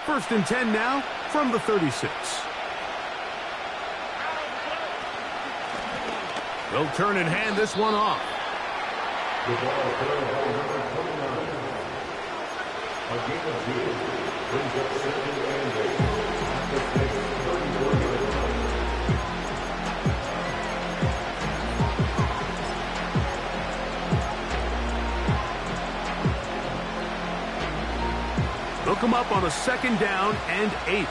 First and 10 now from the 36. They'll turn and hand this one off. The ball carried by number 29. A gain of 2 brings up second and 8. The next 34 yards. They'll come up on a second down and 8.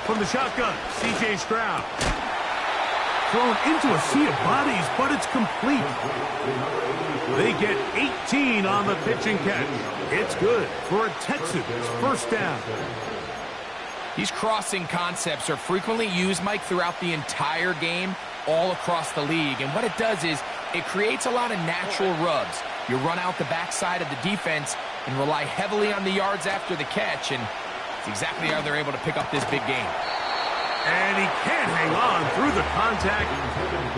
From the shotgun, C.J. Stroud. Thrown into a sea of bodies, but it's complete. They get 18 on the pitch and catch. It's good for a Texans first down. These crossing concepts are frequently used, Mike, throughout the entire game, all across the league. And what it does is it creates a lot of natural rubs. You run out the backside of the defense and rely heavily on the yards after the catch, and it's exactly how they're able to pick up this big game. And he can't hang on through the contact.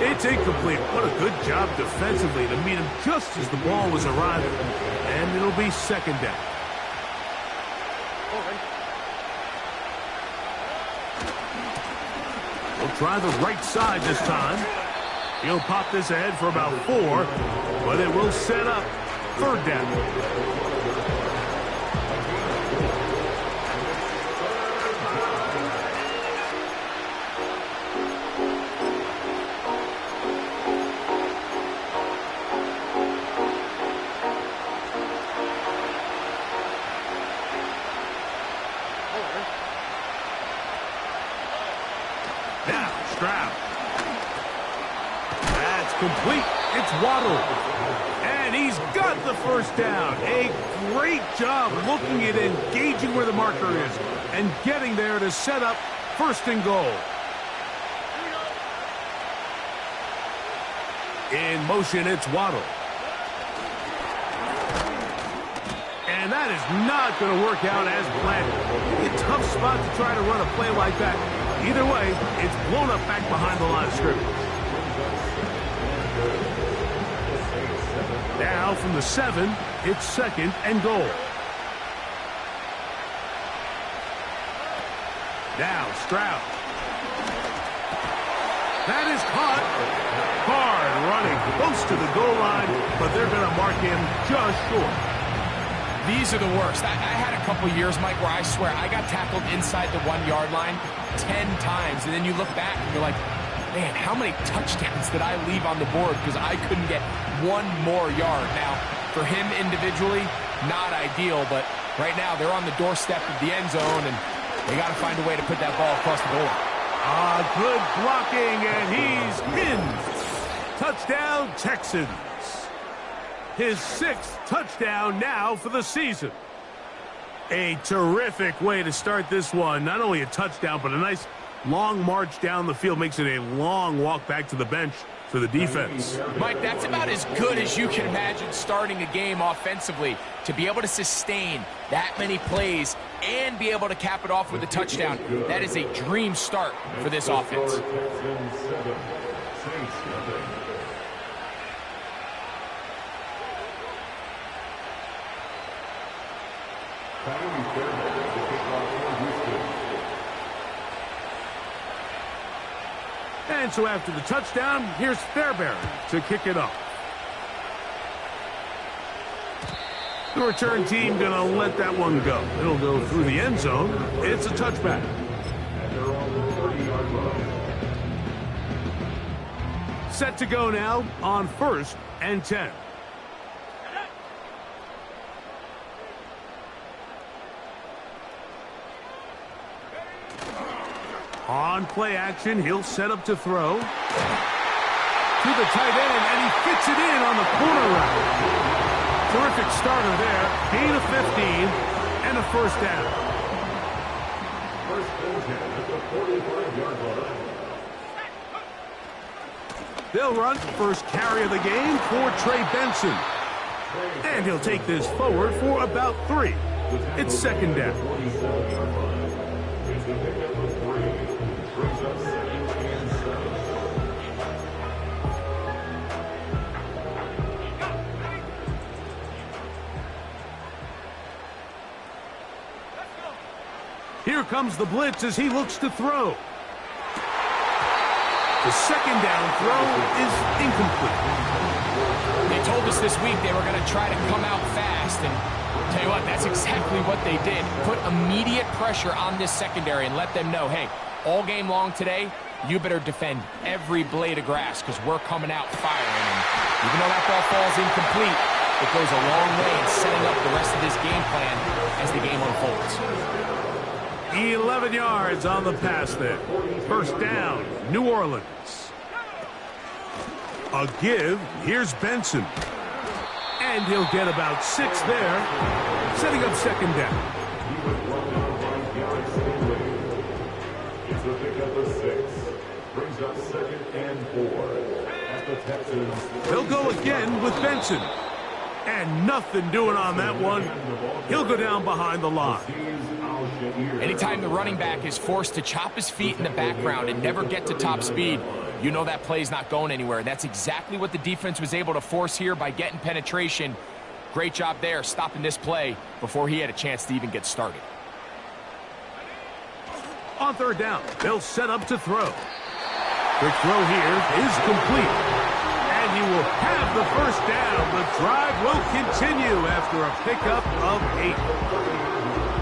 It's incomplete. What a good job defensively to meet him just as the ball was arriving. And it'll be second down. We'll try the right side this time. He'll pop this ahead for about 4, but it will set up third down. Now, Stroud. That's complete. It's Waddle. And he's got the first down. A great job looking at engaging where the marker is and getting there to set up first and goal. In motion, it's Waddle. And that is not going to work out as planned. A tough spot to try to run a play like that. Either way, it's blown up back behind the line of scrimmage. Now from the 7, it's second and goal. Now Stroud. That is caught. Hard running close to the goal line, but they're going to mark him just short. These are the worst. I had a couple years, Mike, where I swear I got tackled inside the 1-yard line 10 times, and then you look back and you're like, man, how many touchdowns did I leave on the board because I couldn't get one more yard? Now, for him individually, not ideal, but right now they're on the doorstep of the end zone, and they got to find a way to put that ball across the goal line. Good blocking, and he's pinned. Touchdown, Texans. His 6th touchdown now for the season. A terrific way to start this one. Not only a touchdown, but a nice long march down the field. Makes it a long walk back to the bench for the defense. Mike, that's about as good as you can imagine starting a game offensively. To be able to sustain that many plays and be able to cap it off with a touchdown, that is a dream start for this offense. And so after the touchdown, here's Fairbairn to kick it off. The return team going to let that one go. It'll go through the end zone. It's a touchback. Set to go now on 1st and 10. On play action, he'll set up to throw. To the tight end, and he fits it in on the corner route. Terrific starter there. Gain of 15 and a first down. First and 10 at the 45-yard line. They'll run first carry of the game for Trey Benson. And he'll take this forward for about 3. It's second down. Here comes the blitz as he looks to throw. The second down throw is incomplete. They told us this week they were going to try to come out fast, and tell you what, that's exactly what they did. Put immediate pressure on this secondary and let them know, hey, all game long today, you better defend every blade of grass because we're coming out firing. And even though that ball falls incomplete, it goes a long way in setting up the rest of this game plan as the game unfolds. 11 yards on the pass there. First down, New Orleans. A give. Here's Benson. And he'll get about 6 there, setting up second down. It's a pickup of 6. Brings up 2nd and 4. At the Texans. He'll go again with Benson. And nothing doing on that one. He'll go down behind the line. Anytime the running back is forced to chop his feet in the background and never get to top speed, you know that play's not going anywhere. That's exactly what the defense was able to force here by getting penetration. Great job there, stopping this play before he had a chance to even get started. On third down, they'll set up to throw. Quick throw here is complete. And he will have the first down. The drive will continue after a pickup of 8.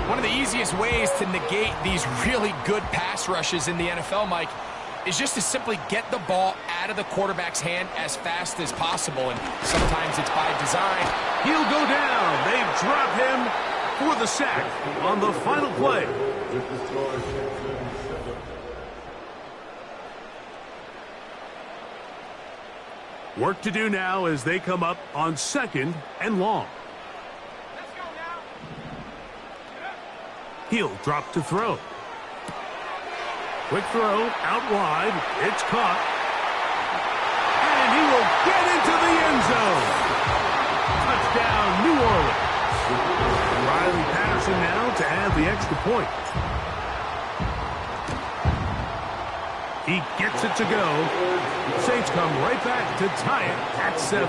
One of the easiest ways to negate these really good pass rushes in the NFL, Mike, is just to simply get the ball out of the quarterback's hand as fast as possible, and sometimes it's by design. He'll go down. They drop him for the sack on the final play. Work to do now as they come up on 2nd and long. He'll drop to throw. Quick throw out wide. It's caught. And he will get into the end zone. Touchdown, New Orleans. Riley Patterson now to add the extra point. He gets it to go. Saints come right back to tie it at 7.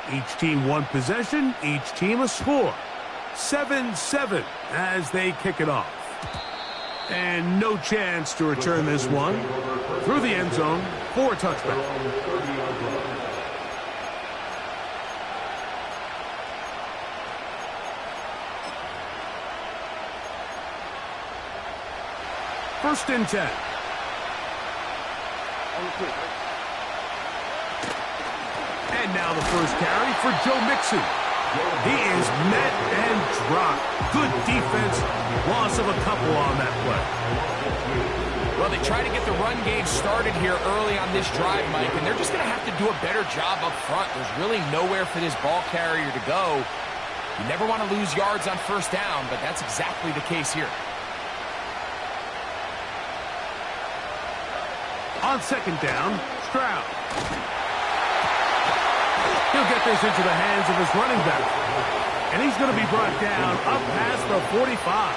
Each team one possession, each team a score. 7-7 as they kick it off. And no chance to return this one. Through the end zone for a touchback. First and 10. And now the first carry for Joe Mixon. He is met and dropped. Good defense. Loss of a couple on that play. Well, they try to get the run game started here early on this drive, Mike, and they're just going to have to do a better job up front. There's really nowhere for this ball carrier to go. You never want to lose yards on first down, but that's exactly the case here. On second down, Stroud. He'll get this into the hands of his running back. And he's going to be brought down up past the 45.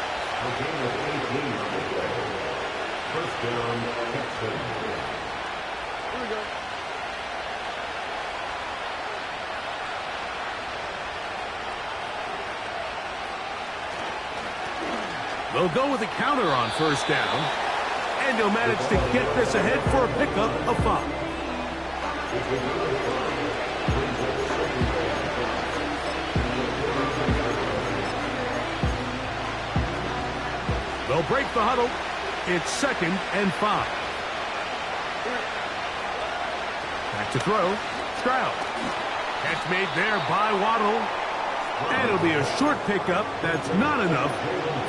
First down, Texans. Here we go. They'll go with a counter on first down. And he'll manage to get this ahead for a pickup of 5. They'll break the huddle. It's 2nd and 5. Back to throw. Stroud. Catch made there by Waddle. And it'll be a short pickup that's not enough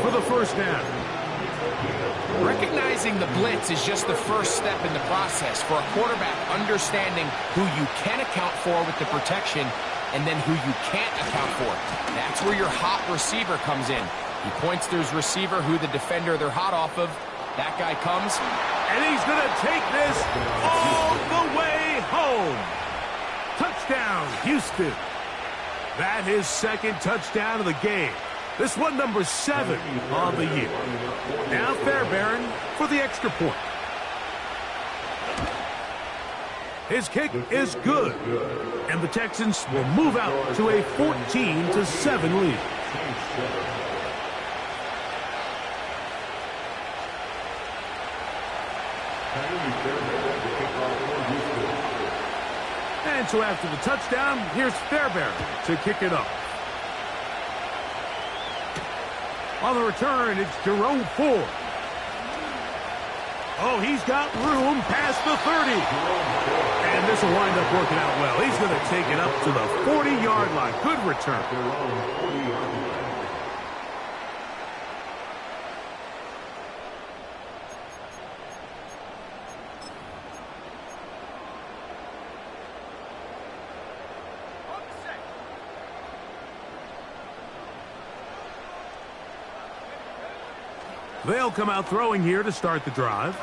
for the first down. Recognizing the blitz is just the first step in the process for a quarterback understanding who you can account for with the protection and then who you can't account for. That's where your hot receiver comes in. He points to his receiver, who the defender they're hot off of. That guy comes. And he's going to take this all the way home. Touchdown, Houston. That is 2nd touchdown of the game. This one number 7 on the year. Now Fairbairn for the extra point. His kick is good, and the Texans will move out to a 14-7 lead. And so after the touchdown, here's Fairbairn to kick it up. On the return, it's Jerome Ford. Oh, he's got room past the 30. And this will wind up working out well. He's going to take it up to the 40-yard line. Good return. They'll come out throwing here to start the drive.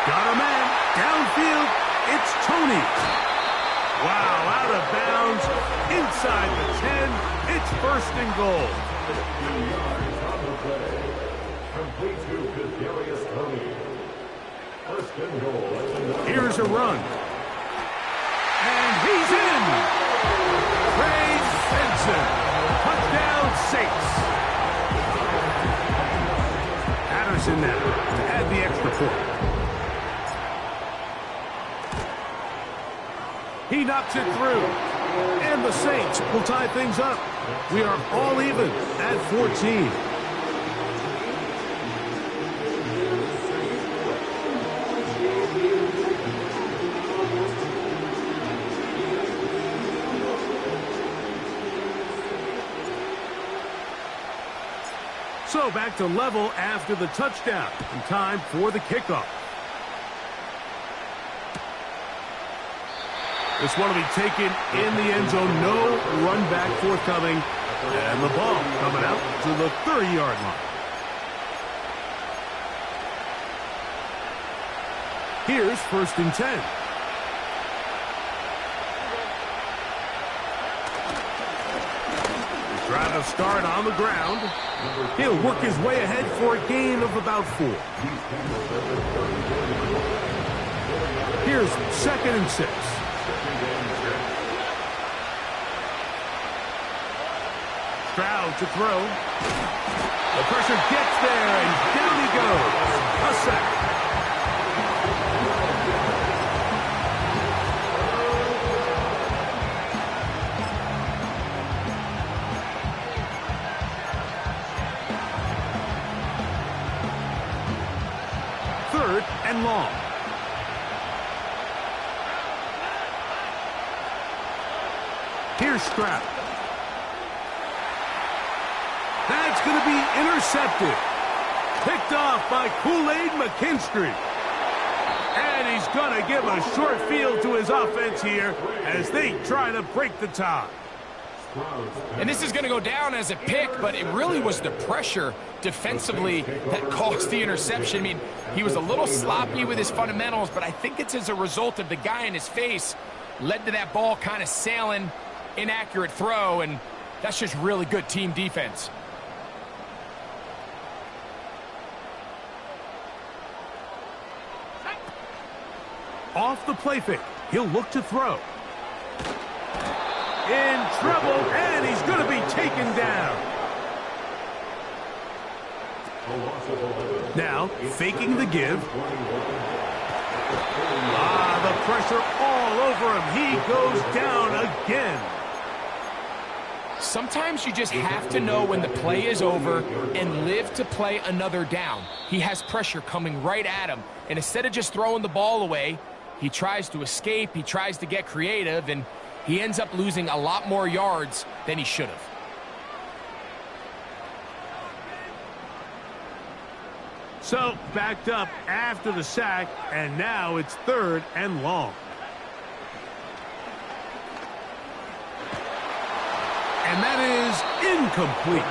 Got a man. Downfield, it's Tony. Wow, out of bounds. Inside the 10. It's first and goal. Complete to Kadarius Toney. First and goal. Here's a run. And he's in. Trey Benson. Touchdown Saints. Patterson now to add the extra point. He knocks it through. And the Saints will tie things up. We are all even at 14. So back to level after the touchdown. And time for the kickoff. This one will be taken in the end zone. No run back forthcoming. And the ball coming out to the 30-yard line. Here's first and 10. Trying to start on the ground. He'll work his way ahead for a gain of about 4. Here's second and 6. Stroud to throw. The pressure gets there, and down he goes. A sack. Third and long. Here's Stroud. That's going to be intercepted. Picked off by Kool-Aid McKinstry. And he's going to give a short field to his offense here as they try to break the tie. And this is going to go down as a pick, but it really was the pressure defensively that caused the interception. I mean, he was a little sloppy with his fundamentals, but I think it's as a result of the guy in his face led to that ball kind of sailing, inaccurate throw, and that's just really good team defense. Off the play fake, he'll look to throw. In trouble, and he's going to be taken down. Now, faking the give. The pressure all over him. He goes down again. Sometimes you just have to know when the play is over and live to play another down. He has pressure coming right at him, and instead of just throwing the ball away, he tries to escape, he tries to get creative, and he ends up losing a lot more yards than he should have. So, backed up after the sack, and now it's third and long. And that is incomplete.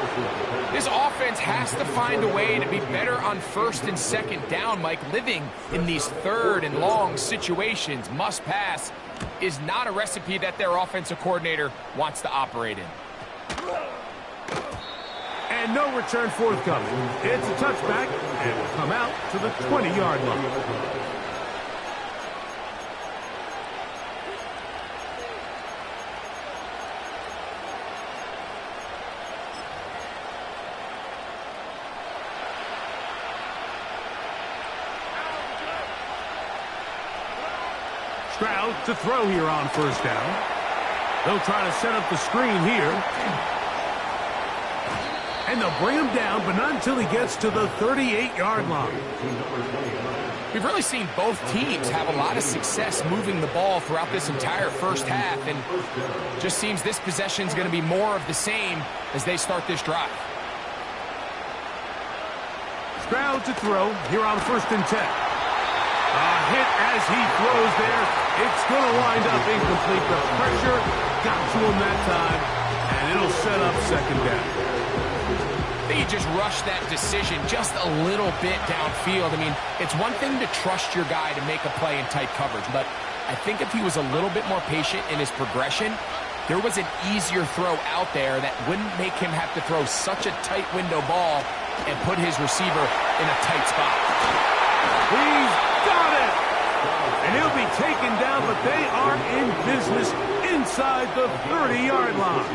This offense has to find a way to be better on first and second down, Mike. Living in these third and long situations, must pass, is not a recipe that their offensive coordinator wants to operate in. And no return forthcoming. It's a touchback, and will come out to the 20-yard line. Stroud to throw here on first down. They'll try to set up the screen here. And they'll bring him down, but not until he gets to the 38-yard line. We've really seen both teams have a lot of success moving the ball throughout this entire first half, and just seems this possession is going to be more of the same as they start this drive. Stroud to throw here on 1st and 10. A hit as he throws there. It's going to wind up incomplete. The pressure got to him that time, and it'll set up 2nd down. I think he just rushed that decision just a little bit downfield. I mean, it's one thing to trust your guy to make a play in tight coverage, but I think if he was a little bit more patient in his progression, there was an easier throw out there that wouldn't make him have to throw such a tight window ball and put his receiver in a tight spot. He's got it! And he'll be taken down, but they are in business inside the 30-yard line.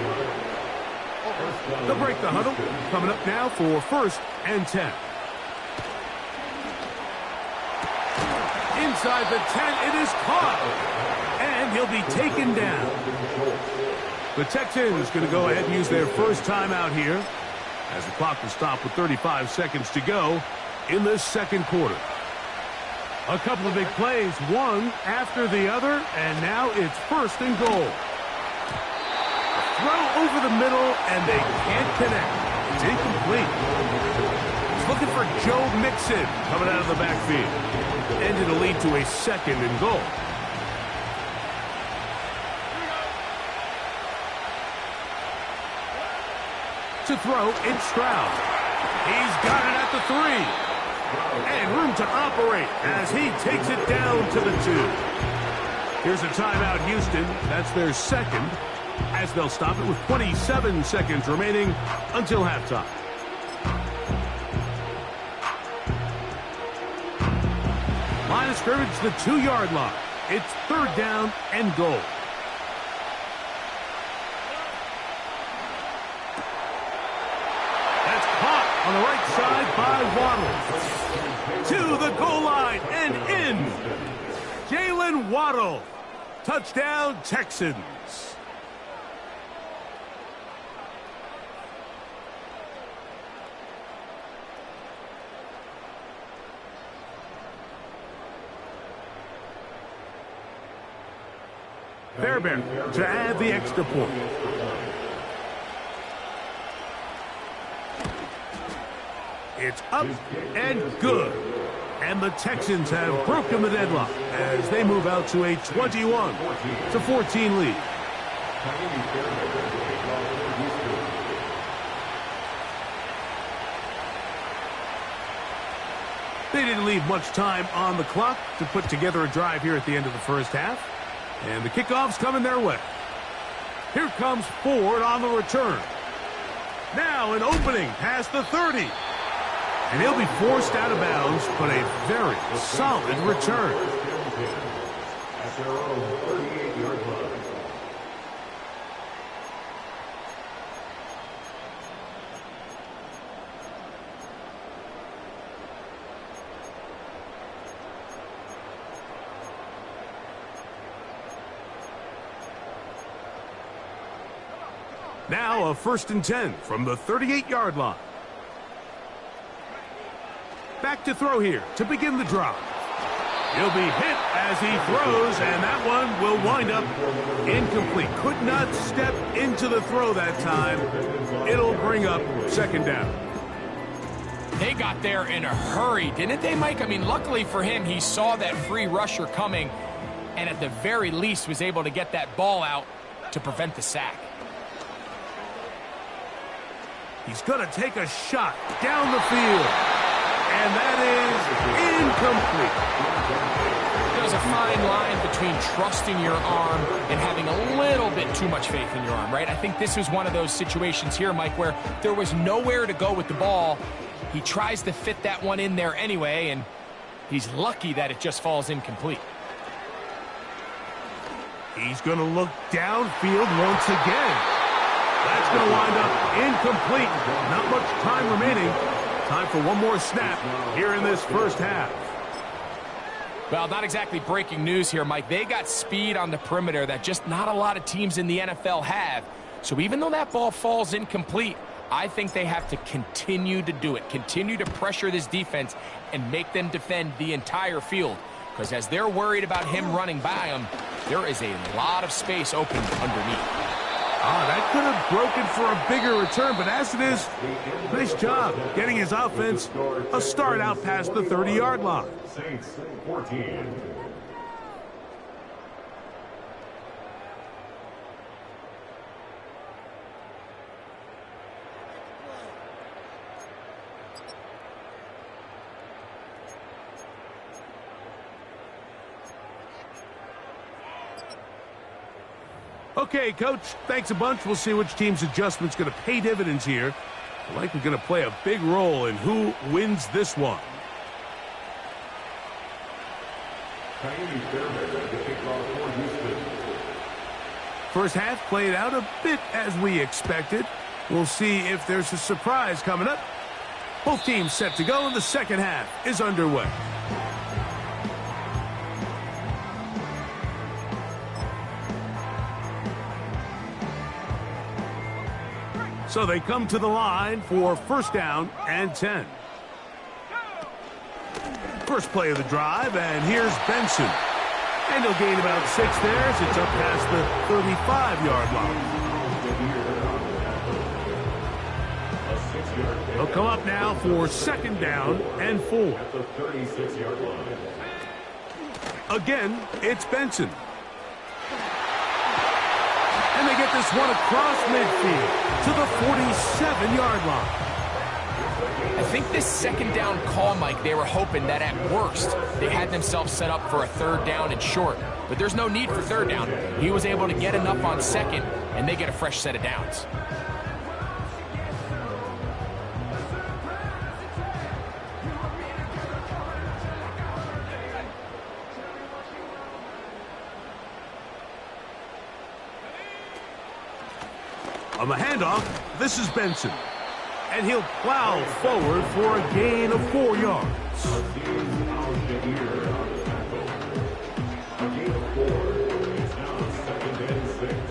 They'll break the huddle. Coming up now for 1st and 10. Inside the 10, it is caught. And he'll be taken down. The Texans going to go ahead and use their first timeout here as the clock will stop with 35 seconds to go in this 2nd quarter. A couple of big plays, one after the other, and now it's 1st and goal. Throw over the middle, and they can't connect. It's incomplete. He's looking for Joe Mixon coming out of the backfield. And it'll lead to a 2nd and goal. To throw, it's Stroud. He's got it at the 3. And room to operate as he takes it down to the 2. Here's a timeout, Houston. That's their 2nd, as they'll stop it with 27 seconds remaining until halftime. Line of scrimmage, the 2-yard line. It's 3rd down and goal. That's caught on the right side by Waddle. To the goal line and in. Jalen Waddle. Touchdown, Texans. Fairbairn to add the extra point. It's up and good. And the Texans have broken the deadlock as they move out to a 21-14 lead. They didn't leave much time on the clock to put together a drive here at the end of the first half. And the kickoff's coming their way. Here comes Ford on the return. Now an opening past the 30. And he'll be forced out of bounds, but a very solid return. At their own 38-yard line. Now a 1st and 10 from the 38-yard line. Back to throw here to begin the drive. He'll be hit as he throws, and that one will wind up incomplete. Could not step into the throw that time. It'll bring up 2nd down. They got there in a hurry, didn't they, Mike? I mean, luckily for him, he saw that free rusher coming, and at the very least was able to get that ball out to prevent the sack. He's going to take a shot down the field. And that is incomplete. there's a fine line between trusting your arm and having a little bit too much faith in your arm, right? I think this was one of those situations here, Mike, where there was nowhere to go with the ball. He tries to fit that one in there anyway, and he's lucky that it just falls incomplete. He's going to look downfield once again. That's going to wind up incomplete. Not much time remaining. Time for one more snap here in this first half. Well, not exactly breaking news here, Mike. They got speed on the perimeter that just not a lot of teams in the NFL have. So even though that ball falls incomplete, I think they have to continue to do it, continue to pressure this defense and make them defend the entire field. Because as they're worried about him running by them, there is a lot of space open underneath. That could have broken for a bigger return, but as it is, nice job getting his offense a start out past the 30-yard line. Saints 14. Okay, Coach, thanks a bunch. We'll see which team's adjustment's going to pay dividends here. Likely going to play a big role in who wins this one. First half played out a bit as we expected. We'll see if there's a surprise coming up. Both teams set to go, and the second half is underway. So they come to the line for first down and 10. First play of the drive, and here's Benson. And he'll gain about 6 there as it's up past the 35-yard line. He'll come up now for second down and 4. Again, it's Benson. And they get this one across midfield to the 47-yard line. I think this second down call, Mike, they were hoping that at worst they had themselves set up for a third down and short. But there's no need for third down. He was able to get enough on second, and they get a fresh set of downs. On the handoff, this is Benson. And he'll plow forward for a gain of 4 yards.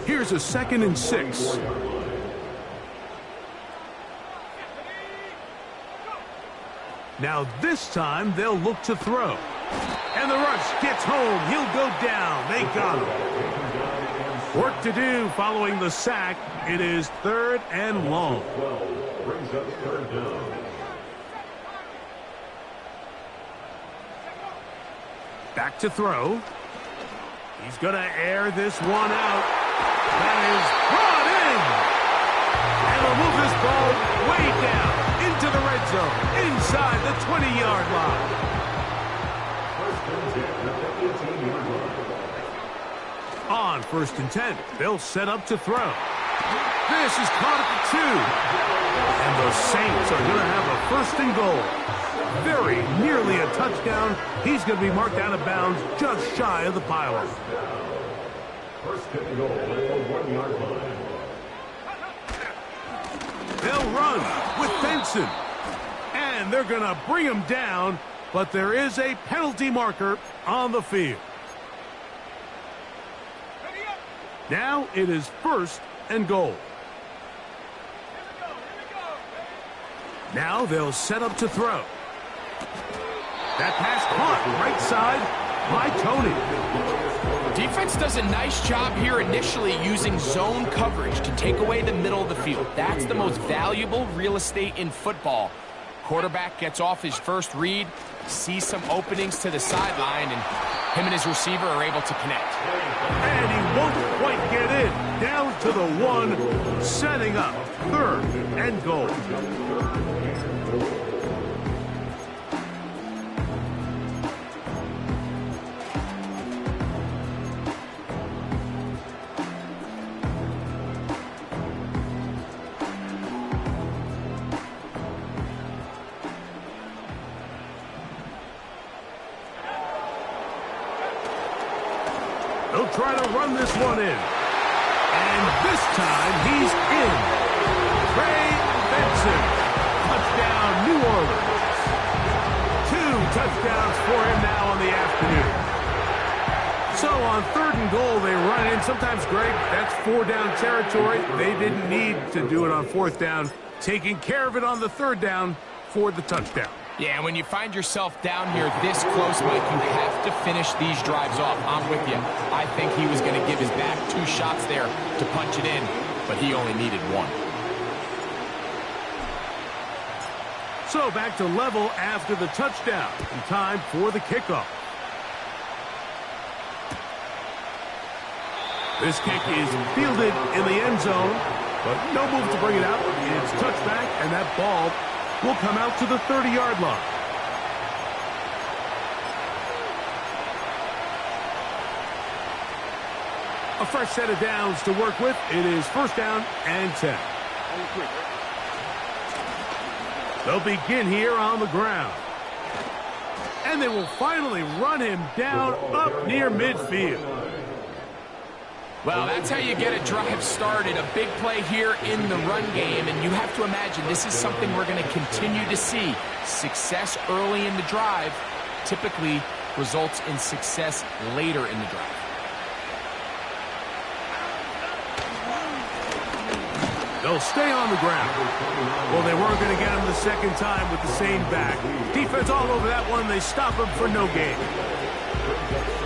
Here's a 2nd and 6. Now this time they'll look to throw. And the rush gets home. He'll go down. They got him. Work to do following the sack. It is 3rd and long. Brings up 3rd down. Back to throw. He's going to air this one out. That is brought in. And they'll move this ball way down into the red zone, inside the 20-yard line. On 1st and 10, they'll set up to throw. This is caught at the 2. And the Saints are going to have a 1st and goal. Very nearly a touchdown. He's going to be marked out of bounds just shy of the pylon. 1st and goal at the 1-yard line. They'll run with Benson. And they're going to bring him down, but there is a penalty marker on the field. Now it is 1st and goal. Now they'll set up to throw. That pass caught right side by Tony. Defense does a nice job here initially using zone coverage to take away the middle of the field. That's the most valuable real estate in football. Quarterback gets off his first read, sees some openings to the sideline, and him and his receiver are able to connect. And he won't quite get in. Down to the 1, setting up 3rd and goal. try to run this one in. And this time, he's in. Trey Benson. Touchdown, New Orleans. 2 touchdowns for him now on the afternoon. So on 3rd and goal, they run in. Sometimes, Greg, that's 4-down territory. They didn't need to do it on 4th down. Taking care of it on the 3rd down for the touchdown. Yeah, and when you find yourself down here this close, Mike, you have to finish these drives off. I'm with you. I think he was going to give his back 2 shots there to punch it in, but he only needed 1. So back to level after the touchdown. And time for the kickoff. This kick is fielded in the end zone, but no move to bring it out. It's touchback, and that ball will come out to the 30-yard line. A fresh set of downs to work with. It is 1st down and 10. They'll begin here on the ground. And they will finally run him down up near midfield. Well, that's how you get a drive started. A big play here in the run game, and you have to imagine this is something we're going to continue to see. Success early in the drive typically results in success later in the drive. They'll stay on the ground. Well, they weren't going to get him the second time with the same back. Defense all over that one. They stop him for no gain.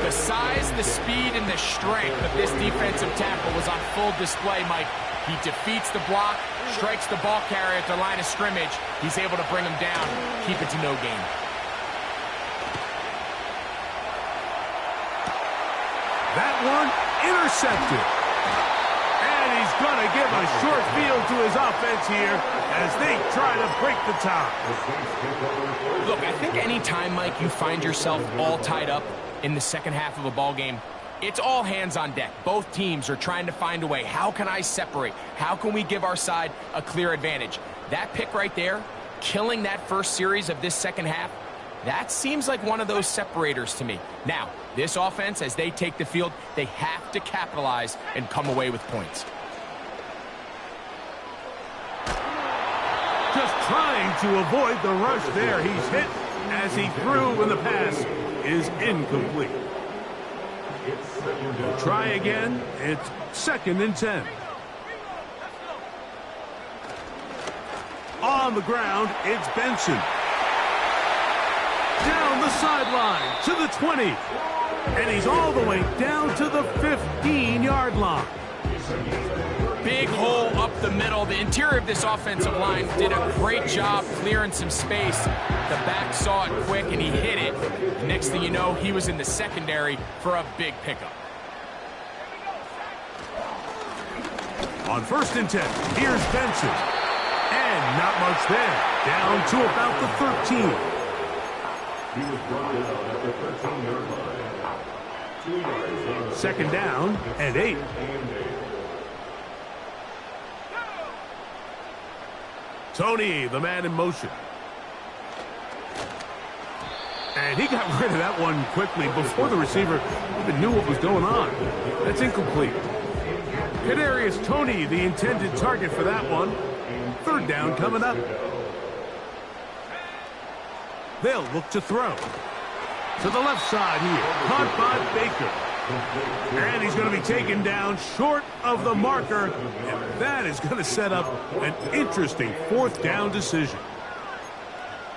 The size, the speed, and the strength of this defensive tackle was on full display, Mike. He defeats the block, strikes the ball carrier at the line of scrimmage. He's able to bring him down, keep it to no gain. That one intercepted. And he's going to give a short field to his offense here as they try to break the tie. Look, I think any time, Mike, you find yourself all tied up in the second half of a ball game, it's all hands on deck. Both teams are trying to find a way. How can I separate? How can we give our side a clear advantage? That pick right there, killing that first series of this second half, that seems like one of those separators to me. Now, this offense, as they take the field, they have to capitalize and come away with points. Just trying to avoid the rush there. He's hit as he threw when the pass is incomplete. We'll try again. It's 2nd and 10. On the ground, it's Benson. Down the sideline to the 20. And he's all the way down to the 15-yard line. Big hole up the middle. The interior of this offensive line did a great job clearing some space. The back saw it quick, and he hit it. The next thing you know, he was in the secondary for a big pickup. On 1st and 10, here's Benson. And not much there. Down to about the 13. He was brought out at the 13-yard line. 2nd down and 8. Tony, the man in motion. And he got rid of that one quickly before the receiver even knew what was going on. That's incomplete. Kadarius Toney, the intended target for that one. 3rd down coming up. They'll look to throw. To the left side here. Caught by Baker. And he's going to be taken down short of the marker. And that is going to set up an interesting 4th down decision.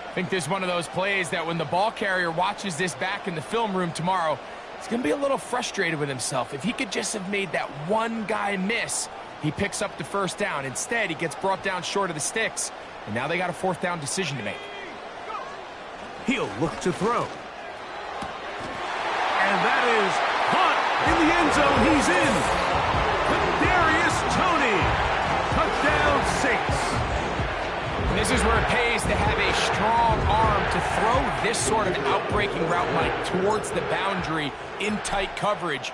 I think this is one of those plays that when the ball carrier watches this back in the film room tomorrow, he's going to be a little frustrated with himself. If he could just have made that one guy miss, he picks up the 1st down. Instead, he gets brought down short of the sticks. And now they got a 4th down decision to make. He'll look to throw. And that is caught in the end zone. He's in. Kadarius Toney. Touchdown 6. This is where it pays to have a strong arm to throw this sort of outbreaking route, Mike, towards the boundary in tight coverage.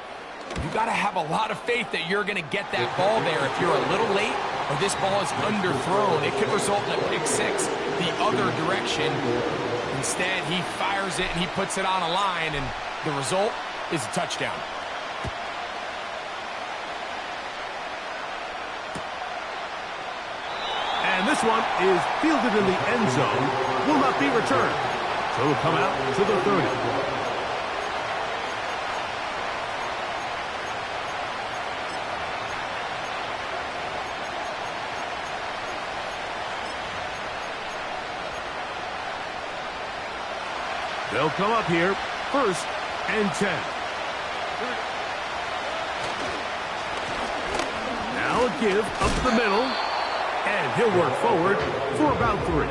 You got to have a lot of faith that you're going to get that ball there. If you're a little late or this ball is underthrown, it could result in a pick 6 the other direction. Instead, he fires it and he puts it on a line, and the result is a touchdown. this one is fielded in the end zone. Will not be returned. So it'll come out to the 30. They'll come up here, 1st and 10. Now a give up the middle, and he'll work forward for about 3.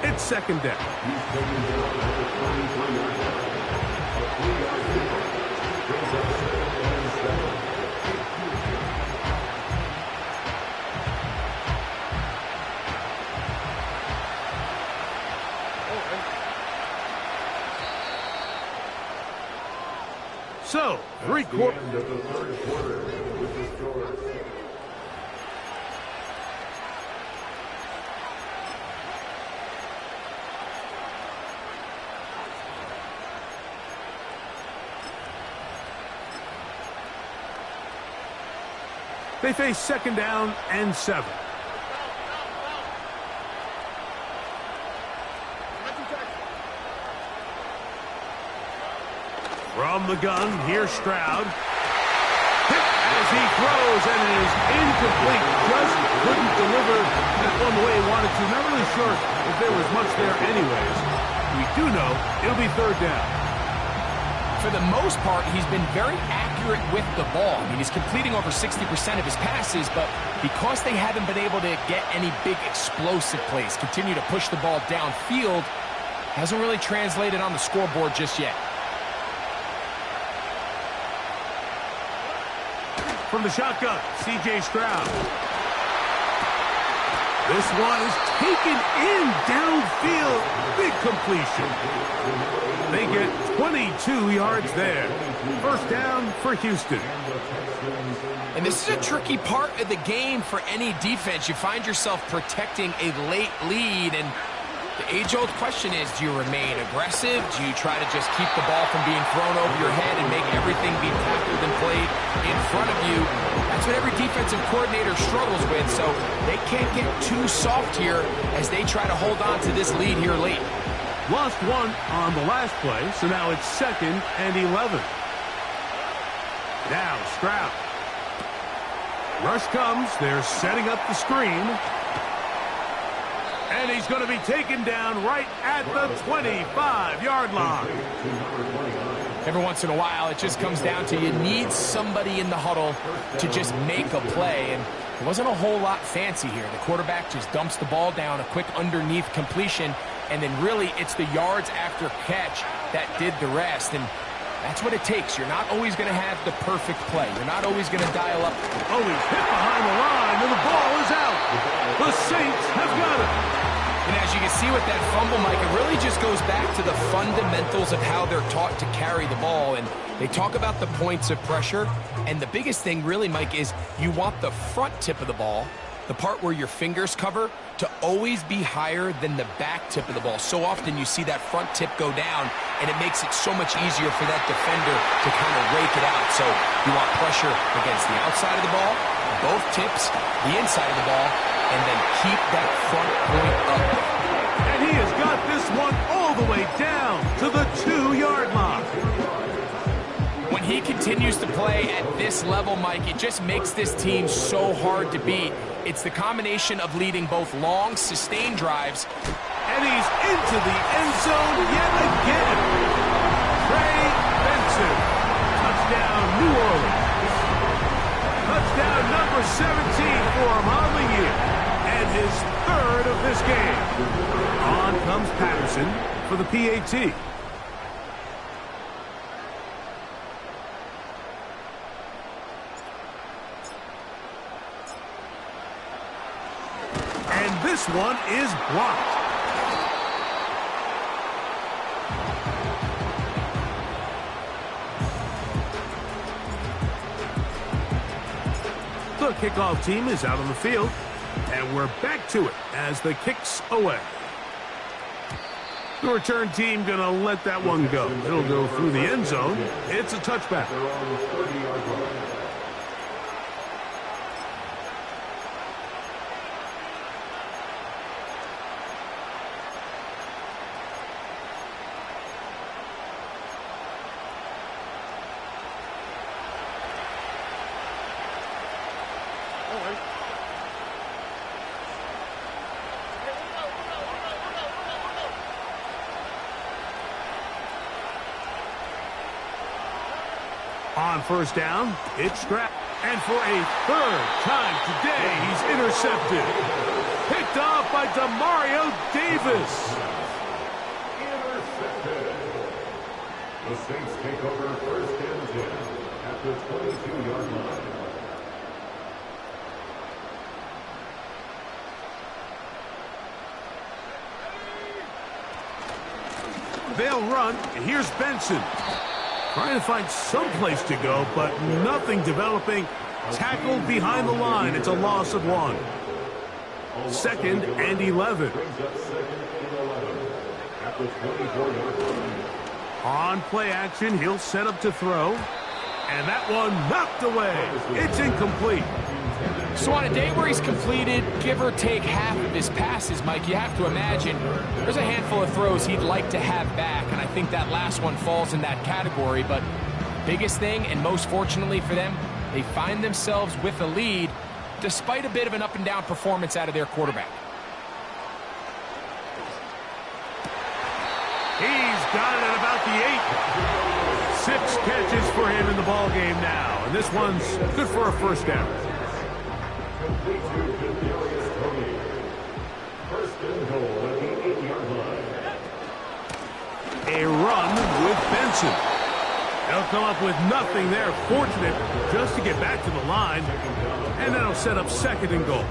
It's 2nd down. So, 3/4. They face 2nd down and 7. From the gun, here's Stroud. Hit as he throws, and it is incomplete. Just couldn't deliver that one the way he wanted to. Not really sure if there was much there anyways. We do know it'll be 3rd down. For the most part, he's been very accurate with the ball. I mean, he's completing over 60% of his passes, but because they haven't been able to get any big explosive plays, continue to push the ball downfield, hasn't really translated on the scoreboard just yet. From the shotgun, C.J. Stroud. This one is taken in downfield. Big completion. They get 22 yards there. 1st down for Houston. And this is a tricky part of the game for any defense. You find yourself protecting a late lead, and the age-old question is, do you remain aggressive? Do you try to just keep the ball from being thrown over your head and make everything be tackled and played in front of you? That's what every defensive coordinator struggles with, so they can't get too soft here as they try to hold on to this lead here late. Lost 1 on the last play, so now it's 2nd and 11. Now Stroud. Rush comes. They're setting up the screen. And he's going to be taken down right at the 25-yard line. Every once in a while, it just comes down to you need somebody in the huddle to just make a play. And it wasn't a whole lot fancy here. The quarterback just dumps the ball down, a quick underneath completion, and then really it's the yards after catch that did the rest. And that's what it takes. You're not always going to have the perfect play. You're not always going to dial up. Oh, he's hit behind the line, and the ball is out. The Saints have got it. And as you can see with that fumble, Mike, it really just goes back to the fundamentals of how they're taught to carry the ball. And they talk about the points of pressure. And the biggest thing really, Mike, is you want the front tip of the ball, the part where your fingers cover, to always be higher than the back tip of the ball. So often you see that front tip go down, and it makes it so much easier for that defender to kind of rake it out. So you want pressure against the outside of the ball, both tips, the inside of the ball, and then keep that front point up. And he has got this one all the way down to the 2-yard line. When he continues to play at this level, Mike, it just makes this team so hard to beat. It's the combination of leading both long, sustained drives. And he's into the end zone yet again. Trey Benson. Touchdown, New Orleans. Touchdown number 17 for him on the year. And his 3rd of this game. On comes Patterson for the PAT. And this one is blocked. The kickoff team is out on the field, and we're back to it as the kick's away. The return team going to let that one go. It'll go through the end zone. It's a touchback. On first down, it's Stroud. And for a third time today, he's intercepted. Picked off by Demario Davis. Intercepted. The Saints take over first and 10 at the 22-yard line. They'll run. Here's Benson. Trying to find some place to go, but nothing developing. Tackled behind the line. It's a loss of 1. Second and 11. On play action, he'll set up to throw. And that one knocked away. It's incomplete. So on a day where he's completed, give or take half of his passes, Mike, you have to imagine there's a handful of throws he'd like to have back, and I think that last one falls in that category. But biggest thing, and most fortunately for them, they find themselves with a lead despite a bit of an up-and-down performance out of their quarterback. He's got it at about the 8. 6 catches for him in the ball game now, and this one's good for a first down. First and goal at the 8-yard line. A run with Benson. They'll come up with nothing there. Fortunate just to get back to the line. And that'll set up second and goal.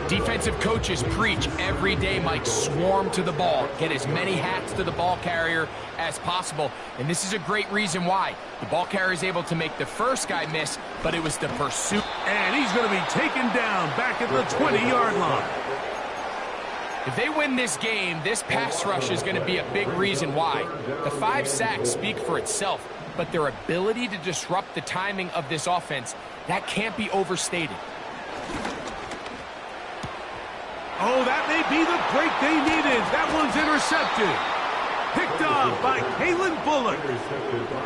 Defensive coaches preach every day, Mike, swarm to the ball. Get as many hats to the ball carrier as possible. And this is a great reason why. The ball carrier is able to make the first guy miss, but it was the pursuit. And he's going to be taken down back at the 20-yard line. If they win this game, this pass rush is going to be a big reason why. The 5 sacks speak for itself, but their ability to disrupt the timing of this offense, that can't be overstated. Oh, that may be the break they needed. That one's intercepted. Picked off by Kalen Bullock.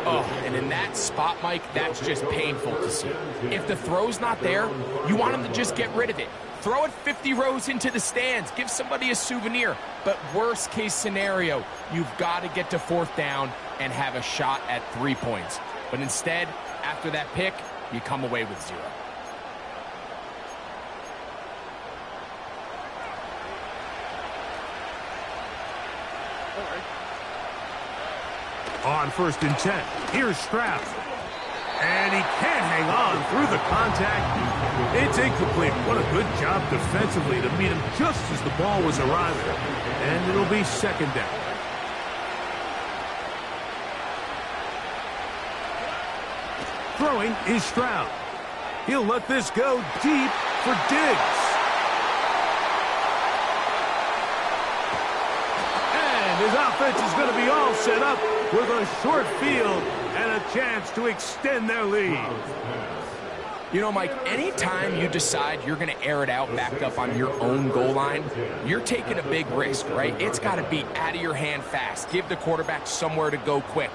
Oh, and in that spot, Mike, that's just painful to see. If the throw's not there, you want him to just get rid of it. Throw it 50 rows into the stands. Give somebody a souvenir. But worst case scenario, you've got to get to fourth down and have a shot at 3 points. But instead, after that pick, you come away with 0. On first and 10, here's Stroud. And he can't hang on through the contact. It's incomplete. What a good job defensively to meet him just as the ball was arriving. And it'll be second down. Throwing is Stroud. He'll let this go deep for Diggs. And his offense is going to be all set up with a short field and a chance to extend their lead. You know, Mike, anytime you decide you're going to air it out backed up on your own goal line, you're taking a big risk, right? It's got to be out of your hand fast. Give the quarterback somewhere to go quick.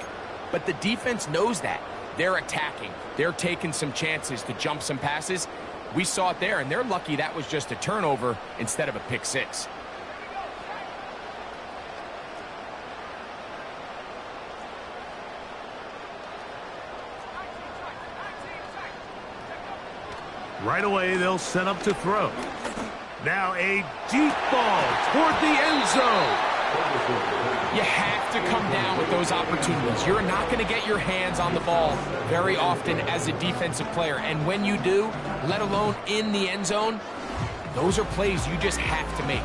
But the defense knows that. They're attacking. They're taking some chances to jump some passes. We saw it there, and they're lucky that was just a turnover instead of a pick 6. Right away, they'll set up to throw. Now a deep ball toward the end zone. You have to come down with those opportunities. You're not going to get your hands on the ball very often as a defensive player. And when you do, let alone in the end zone, those are plays you just have to make.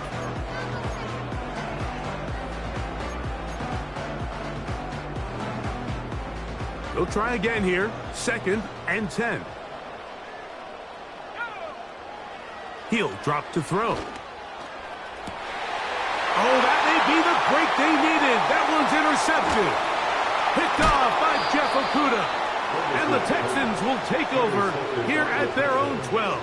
They'll try again here. Second and 10. He'll drop to throw. Oh, that may be the break they needed. That one's intercepted. Picked off by Jeff Okudah. And the Texans will take over here at their own 12.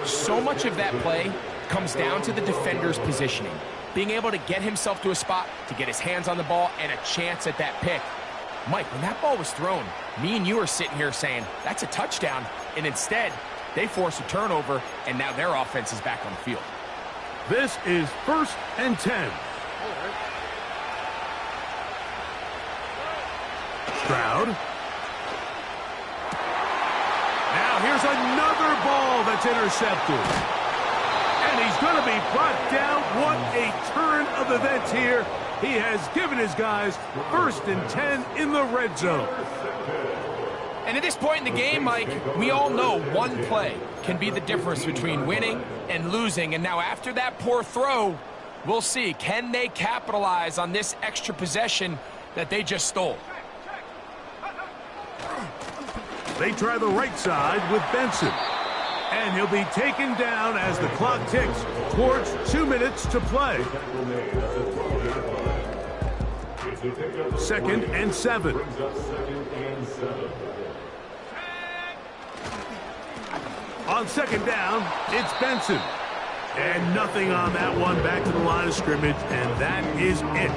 So much of that play comes down to the defender's positioning. Being able to get himself to a spot, to get his hands on the ball, and a chance at that pick. Mike, when that ball was thrown, me and you are sitting here saying, that's a touchdown. And instead, They force a turnover, and now their offense is back on the field. This is 1st and 10. Stroud. Now here's another ball that's intercepted. And he's going to be brought down. What a turn of events here. He has given his guys 1st and 10 in the red zone. And at this point in the game, Mike, we all know one play can be the difference between winning and losing. And now after that poor throw, we'll see, can they capitalize on this extra possession that they just stole? They try the right side with Benson. And he'll be taken down as the clock ticks towards 2 minutes to play. 2nd and 7. On 2nd down, it's Benson. And nothing on that one, back to the line of scrimmage, and that is it.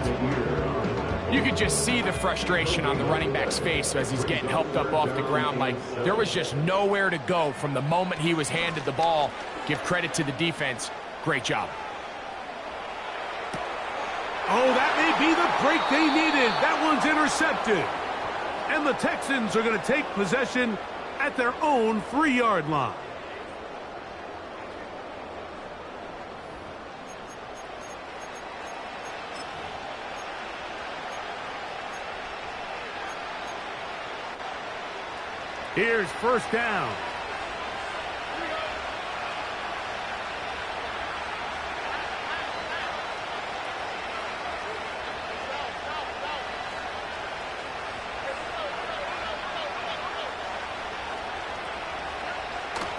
You could just see the frustration on the running back's face as he's getting helped up off the ground. Like, there was just nowhere to go from the moment he was handed the ball. Give credit to the defense. Great job. Oh, that may be the break they needed. That one's intercepted. And the Texans are going to take possession at their own 3-yard line. Here's 1st down.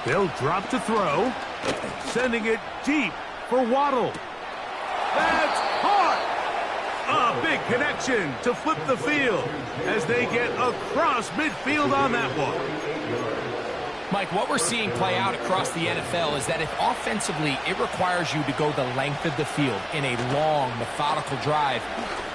They'll drop to throw, sending it deep for Waddle. That's caught! A big connection to flip the field as they get across midfield on that one. Mike, what we're seeing play out across the NFL is that if offensively it requires you to go the length of the field in a long, methodical drive,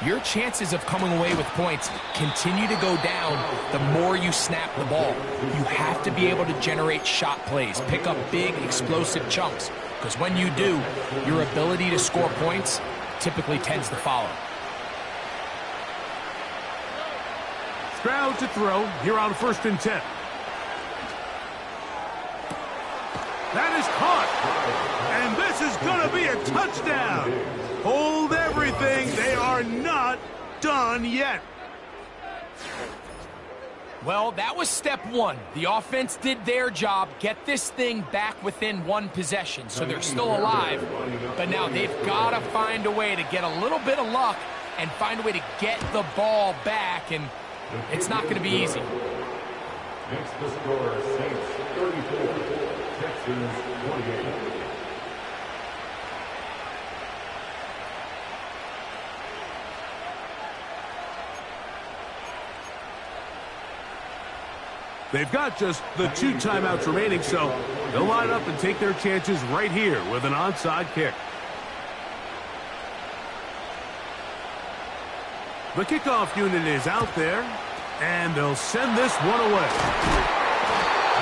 your chances of coming away with points continue to go down the more you snap the ball. You have to be able to generate shot plays, pick up big, explosive chunks, because when you do, your ability to score points typically tends to follow. Stroud to throw here on 1st and 10. That is caught. And this is going to be a touchdown. Hold everything. They are not done yet. Well, that was step one. The offense did their job, get this thing back within one possession, so they're still alive. But now they've got to find a way to get a little bit of luck and find a way to get the ball back, and it's not going to be easy. Next the score, Saints 34, Texans 28. They've got just the 2 timeouts remaining, so they'll line up and take their chances right here with an onside kick. The kickoff unit is out there, and they'll send this one away.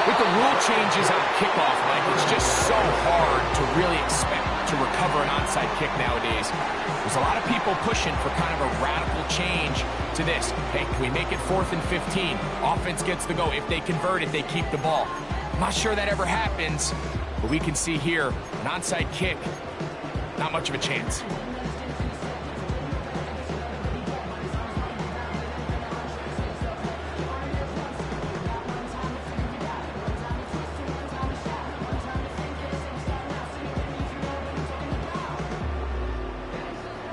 With the rule changes on kickoff, Mike, it's just so hard to really expect to recover an onside kick nowadays. There's a lot of people pushing for kind of a radical change to this. Hey, can we make it 4th and 15? Offense gets the go. If they convert it, they keep the ball. I'm not sure that ever happens, but we can see here, an onside kick, not much of a chance.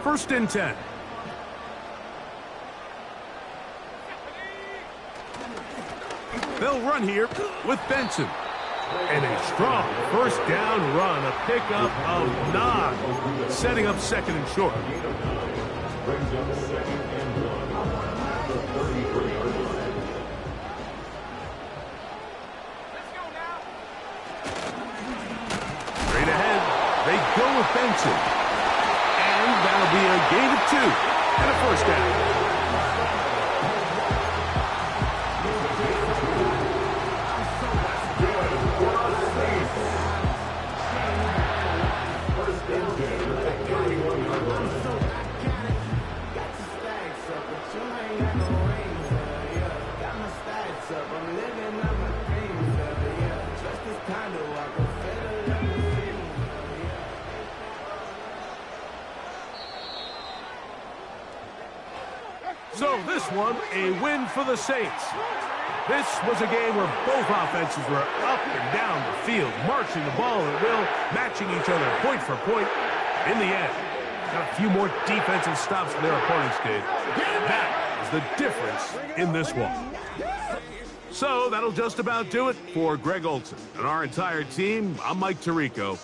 First and 10. They'll run here with Benson. And a strong first down run, a pickup of 9, setting up 2nd and short. Brings up 2nd and 1. The 33-yard line. Straight ahead, they go with Benson. And that'll be a gain of 2 and a first down. So this one, a win for the Saints. This was a game where both offenses were up and down the field, marching the ball at will, matching each other point for point. In the end, got a few more defensive stops than their opponents did. That is the difference in this one. So that'll just about do it for Greg Olson and our entire team. I'm Mike Tirico.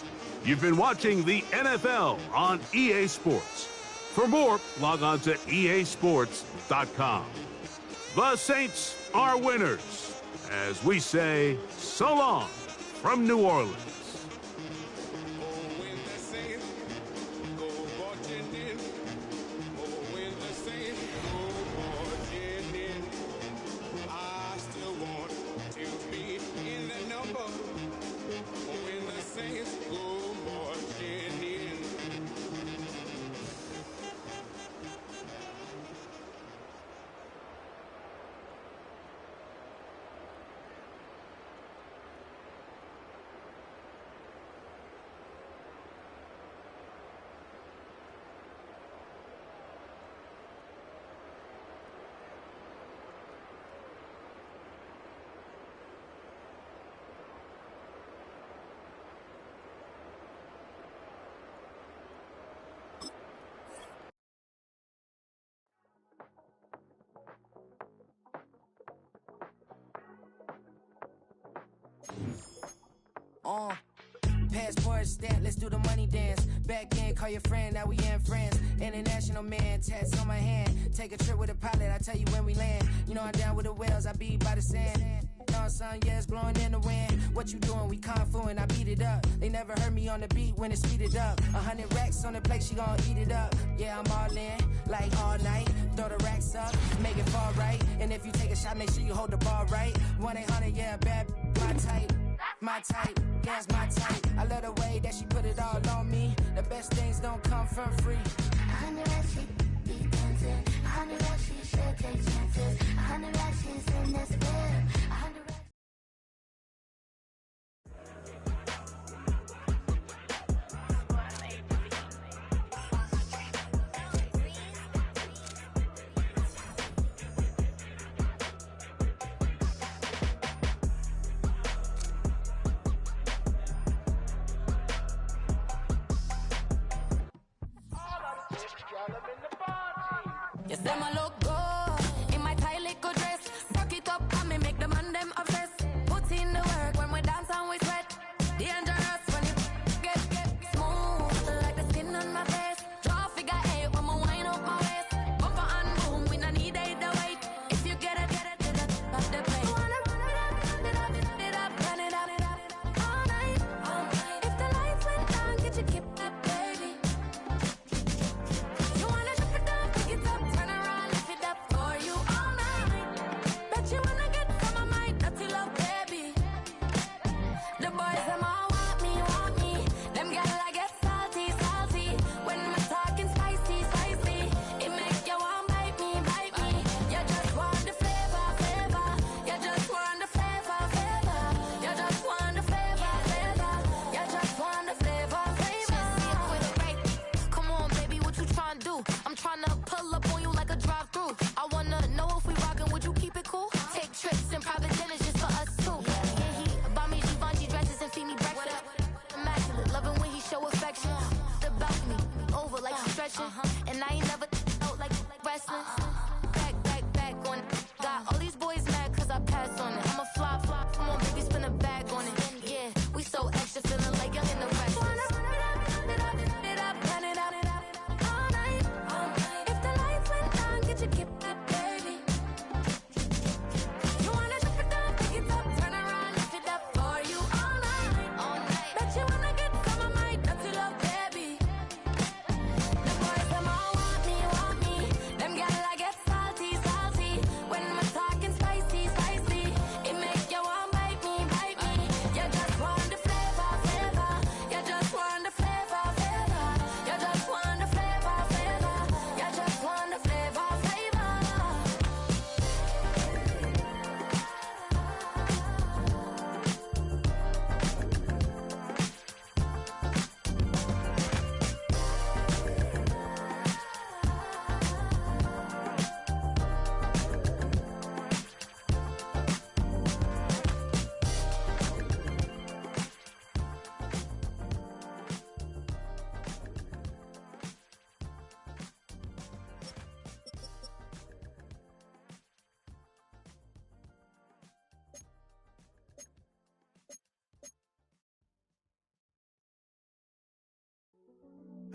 You've been watching the NFL on EA Sports. For more, log on to easports.com. The Saints are winners, as we say so long from New Orleans. Passport stamp, let's do the money dance. Back in, call your friend, now we in France. International man, tats on my hand. Take a trip with a pilot, I tell you when we land. You know I'm down with the whales, I be by the sand. On sun, yeah, it's blowing in the wind. What you doing? We kung fu and I beat it up. They never heard me on the beat when it's speeded up. 100 racks on the plate, she gon' eat it up. Yeah, I'm all in, like all night. Throw the racks up, make it fall right. And if you take a shot, make sure you hold the ball right. 1-800, yeah, bad, my type. My type, yeah, it's my type. I love the way that she put it all on me. The best things don't come for free. 100 racks, she be dancing. 100 racks, she should take chances. 100 racks, she's in this bed. 100 racks. You say my look good in my tight little dress. Rock it up and me make the man them obsessed. Put in the work when we dance and we sweat. Dangerous when you get smooth like the skin on my face. Draw figure 8 when we wind up my waist. Bumper and boom, we no need either way. If you get it, off the plate. You wanna run it up, run it up, all night. If the lights went down, get your kip up, baby. You wanna drop it down, pick it up, turn around, lift it up for you all night. Bet you wanna get some of my dirty love, baby. The boys them all want me. Them girl I get salty. When we're talking spicy. It make you want bite me. You just want the flavor. You just want the flavor. You just want the flavor. You just want the flavor. With a right. Come on, baby, what you tryna do? I'm tryna pull up on you like a drive-through. I wanna know if we rockin', would you keep it cool? Take trips and private dinners just for us two. Yeah, he buy me Givenchy dresses and feed me breakfast. Immaculate, loving when he show affection. About me, over like she stretching. And I ain't never out like wrestling. Back on it. Got all these boys mad cause I passed on it. I'm a flop. Come on, baby, spin a bag on it. Yeah, we so extra, feeling like young in the rest. Run it up, all night. If the lights went down, get your kip up, baby. You wanna drop it down, pick it up, turn around, lift it up for you all night. Bet you wanna get some of my dirty love, baby. The boys them all want me. Them girl I get salty. When we're talking spicy.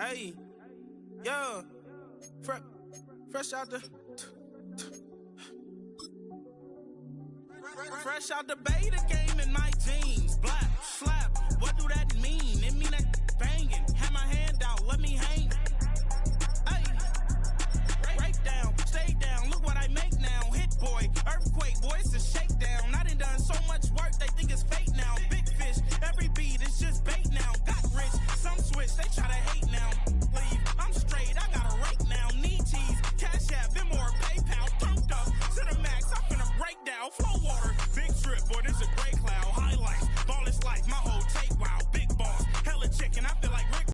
Hey, yeah, fresh out the beta game in my jeans.